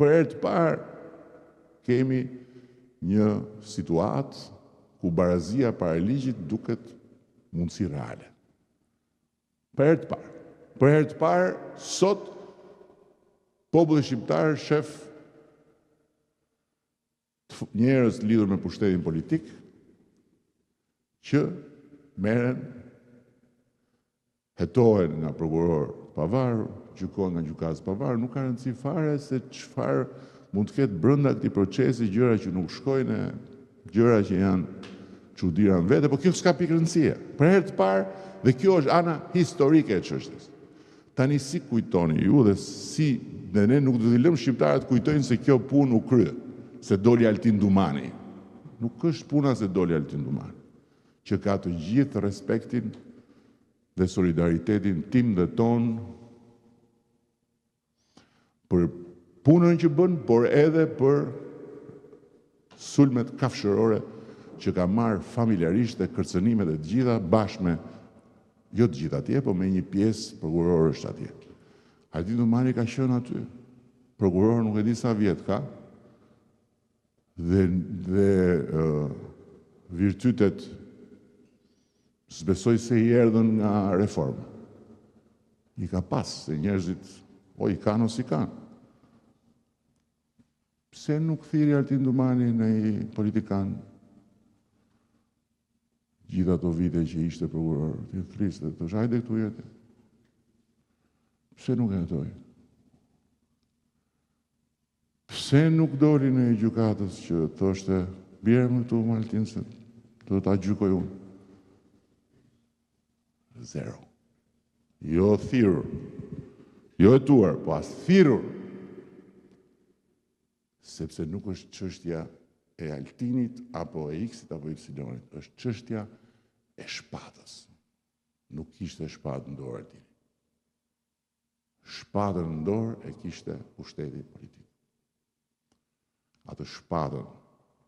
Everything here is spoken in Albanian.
Për herë të parë kemi një situatë ku barazia para ligjit duket mundësi reale. Për herë të parë. Për herë të parë, sot populli shqiptar shef njerëz lidhur me pushtetin politik që merren, hetohen nga prokuror pavarur, gjykohen nga gjykatës pavarur, nuk ka rëndësi fare se çfarë mund të ketë brenda këtij procesi, gjëra që nuk shkojnë, gjëra që janë çuditëra në vete, por kjo s'ka pikë rëndësie. Për herë të parë, dhe kjo është ana historike e çështjes. Tani si kujtoni ju dhe si dhe ne nuk do t'i lëmë shqiptarët kujtojnë se kjo punë u krye, se doli Altin Dumani. Nuk është puna se doli Altin Dumani, që ka të gjithë respektin dhe solidaritetin tim dhe ton për punën që bën, por edhe për sulmet kafshërore që ka marrë familjarisht dhe kërcënimet e të gjitha bashkë me, jo të gjitha atje, po me një pjesë prokurorësh atje. Altin Dumani ka qenë aty. Prokuror nuk e di sa vjet ka. Dhe virtytet s'besoj se i erdhën nga reforma. I ka pas, se njerëzit o i kanë ose i kanë. Pse nuk thiri Altin Dumani në i politikan gjitha ato vite që ishte prokuror, të thrisë, të shajde këtu jetë. Pse nuk e jetoj? Pse nuk doli në i gjykatës që thoshte, bjerë më këtu Altin se do ta gjykoj unë? Zero. Jo thirur, jo hetuar, po as thirur. Sepse nuk është çështja e Altinit apo e X-it apo Y-it, është çështja e shpatës. Nuk kishte shpatë në dorë Altini. Shpatën në dorë e kishte pushteti politik. Atë shpatën